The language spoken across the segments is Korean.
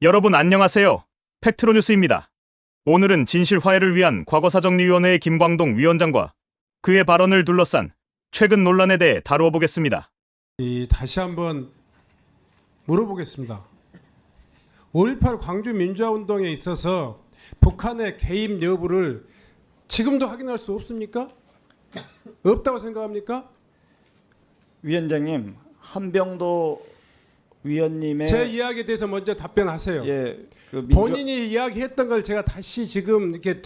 여러분 안녕하세요. 팩트로뉴스입니다. 오늘은 진실화해를 위한 과거사정리위원회의 김광동 위원장과 그의 발언을 둘러싼 최근 논란에 대해 다루어 보겠습니다. 다시 한번 물어보겠습니다. 5.18 광주 민주화운동에 있어서 북한의 개입 여부를 지금도 확인할 수 없습니까? 없다고 생각합니까? 위원장님, 한병도 위원님의 제 이야기에 대해서 먼저 답변하세요. 그 본인이 이야기했던 걸 제가 다시 지금 이렇게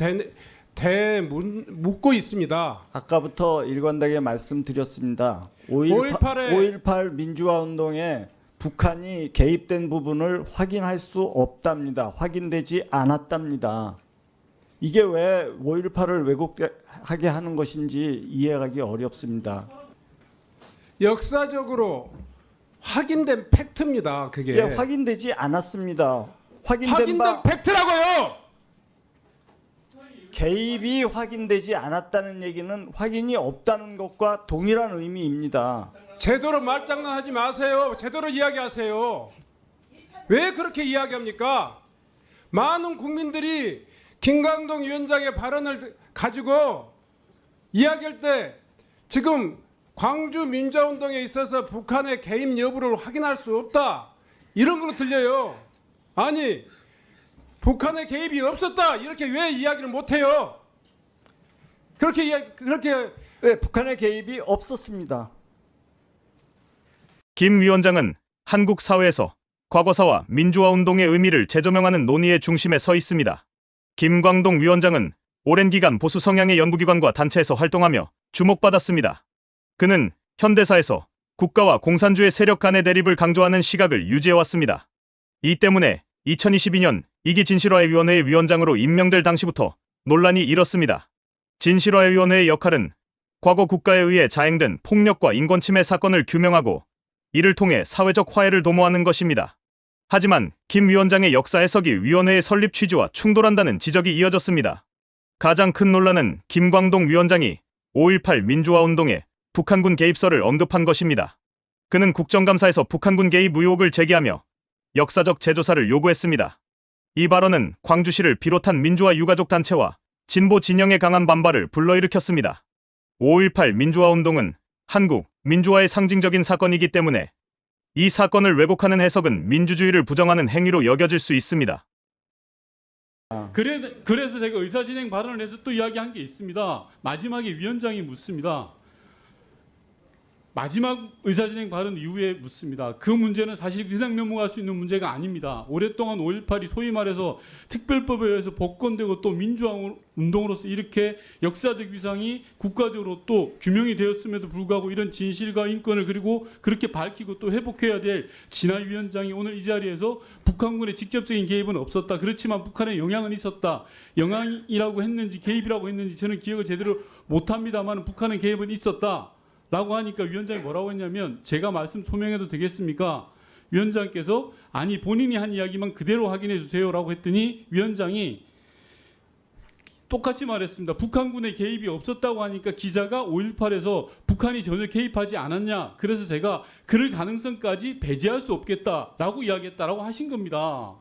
묻고 있습니다. 아까부터 일관되게 말씀드렸습니다. 5.18 민주화 운동에 북한이 개입된 부분을 확인할 수 없답니다. 확인되지 않았답니다. 이게 왜 5.18을 왜곡하게 하는 것인지 이해하기 어렵습니다. 역사적으로 확인된 팩트입니다. 그게 예, 확인되지 않았습니다. 확인된 바 팩트라고요. 개입이 확인되지 않았다는 얘기는 확인이 없다는 것과 동일한 의미입니다. 제대로 말장난하지 마세요. 제대로 이야기하세요. 왜 그렇게 이야기합니까? 많은 국민들이 김광동 위원장의 발언을 가지고 이야기할 때 지금 광주 민주화운동에 있어서 북한의 개입 여부를 확인할 수 없다, 이런 걸로 들려요. 아니, 북한의 개입이 없었다 이렇게 왜 이야기를 못해요? 그렇게 네, 북한의 개입이 없었습니다. 김 위원장은 한국 사회에서 과거사와 민주화운동의 의미를 재조명하는 논의의 중심에 서 있습니다. 김광동 위원장은 오랜 기간 보수 성향의 연구기관과 단체에서 활동하며 주목받았습니다. 그는 현대사에서 국가와 공산주의 세력 간의 대립을 강조하는 시각을 유지해왔습니다. 이 때문에 2022년 2기 진실화해위원회의 위원장으로 임명될 당시부터 논란이 일었습니다. 진실화해위원회의 역할은 과거 국가에 의해 자행된 폭력과 인권침해 사건을 규명하고 이를 통해 사회적 화해를 도모하는 것입니다. 하지만 김 위원장의 역사 해석이 위원회의 설립 취지와 충돌한다는 지적이 이어졌습니다. 가장 큰 논란은 김광동 위원장이 5.18 민주화운동에 북한군 개입설을 언급한 것입니다. 그는 국정감사에서 북한군 개입 의혹을 제기하며 역사적 재조사를 요구했습니다. 이 발언은 광주시를 비롯한 민주화 유가족 단체와 진보 진영의 강한 반발을 불러일으켰습니다. 5.18 민주화운동은 한국 민주화의 상징적인 사건이기 때문에 이 사건을 왜곡하는 해석은 민주주의를 부정하는 행위로 여겨질 수 있습니다. 그래서 제가 의사진행 발언을 해서 또 이야기한 게 있습니다. 마지막에 위원장이 묻습니다. 마지막 의사진행 발언 이후에 묻습니다. 그 문제는 사실 그냥 넘어갈 수 있는 문제가 아닙니다. 오랫동안 5.18이 소위 말해서 특별법에 의해서 복권되고 또 민주화 운동으로서 이렇게 역사적 위상이 국가적으로 또 규명이 되었음에도 불구하고 이런 진실과 인권을 그리고 그렇게 밝히고 또 회복해야 될 진화 위원장이 오늘 이 자리에서 북한군의 직접적인 개입은 없었다. 그렇지만 북한의 영향은 있었다. 영향이라고 했는지 개입이라고 했는지 저는 기억을 제대로 못합니다만 북한의 개입은 있었다. 라고 하니까 위원장이 뭐라고 했냐면, 제가 말씀 소명해도 되겠습니까? 위원장께서 아니 본인이 한 이야기만 그대로 확인해 주세요 라고 했더니 위원장이 똑같이 말했습니다. 북한군의 개입이 없었다고 하니까 기자가 5.18에서 북한이 전혀 개입하지 않았냐, 그래서 제가 그럴 가능성까지 배제할 수 없겠다라고 이야기했다라고 하신 겁니다.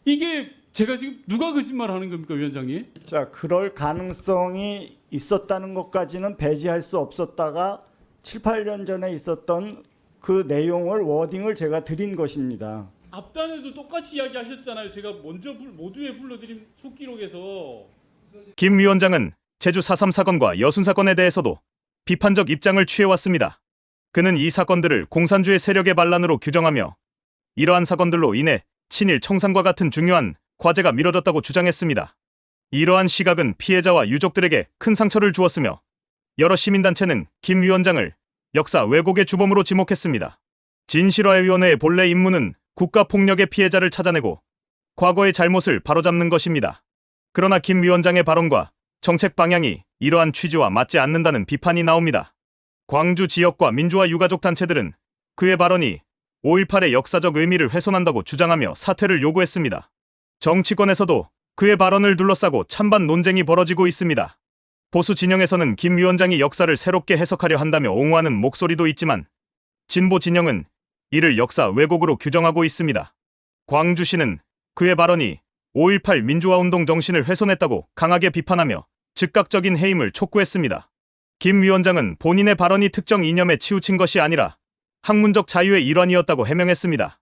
이게 제가 지금 누가 거짓말하는 겁니까, 위원장님? 자, 그럴 가능성이 있었다는 것까지는 배제할 수 없었다가 7, 8년 전에 있었던 그 내용을 워딩을 제가 드린 것입니다. 앞단에도 똑같이 이야기하셨잖아요. 제가 먼저 모두에 불러드린 속기록에서. 김 위원장은 제주 4.3 사건과 여순 사건에 대해서도 비판적 입장을 취해왔습니다. 그는 이 사건들을 공산주의 세력의 반란으로 규정하며 이러한 사건들로 인해 친일 청산과 같은 중요한 과제가 미뤄졌다고 주장했습니다. 이러한 시각은 피해자와 유족들에게 큰 상처를 주었으며 여러 시민단체는 김 위원장을 역사 왜곡의 주범으로 지목했습니다. 진실화해위원회의 본래 임무는 국가폭력의 피해자를 찾아내고 과거의 잘못을 바로잡는 것입니다. 그러나 김 위원장의 발언과 정책 방향이 이러한 취지와 맞지 않는다는 비판이 나옵니다. 광주 지역과 민주화 유가족 단체들은 그의 발언이 5.18의 역사적 의미를 훼손한다고 주장하며 사퇴를 요구했습니다. 정치권에서도 그의 발언을 둘러싸고 찬반 논쟁이 벌어지고 있습니다. 보수 진영에서는 김 위원장이 역사를 새롭게 해석하려 한다며 옹호하는 목소리도 있지만 진보 진영은 이를 역사 왜곡으로 규정하고 있습니다. 광주시는 그의 발언이 5.18 민주화운동 정신을 훼손했다고 강하게 비판하며 즉각적인 해임을 촉구했습니다. 김 위원장은 본인의 발언이 특정 이념에 치우친 것이 아니라 학문적 자유의 일환이었다고 해명했습니다.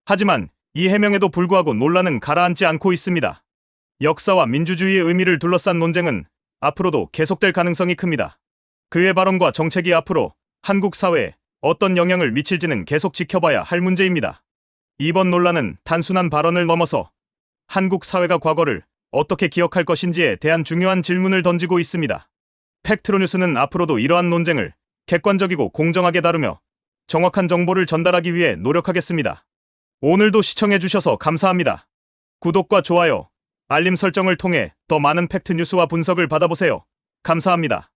하지만 이 해명에도 불구하고 논란은 가라앉지 않고 있습니다. 역사와 민주주의의 의미를 둘러싼 논쟁은 앞으로도 계속될 가능성이 큽니다. 그의 발언과 정책이 앞으로 한국 사회에 어떤 영향을 미칠지는 계속 지켜봐야 할 문제입니다. 이번 논란은 단순한 발언을 넘어서 한국 사회가 과거를 어떻게 기억할 것인지에 대한 중요한 질문을 던지고 있습니다. 팩트로뉴스는 앞으로도 이러한 논쟁을 객관적이고 공정하게 다루며 정확한 정보를 전달하기 위해 노력하겠습니다. 오늘도 시청해주셔서 감사합니다. 구독과 좋아요, 알림 설정을 통해 더 많은 팩트뉴스와 분석을 받아보세요. 감사합니다.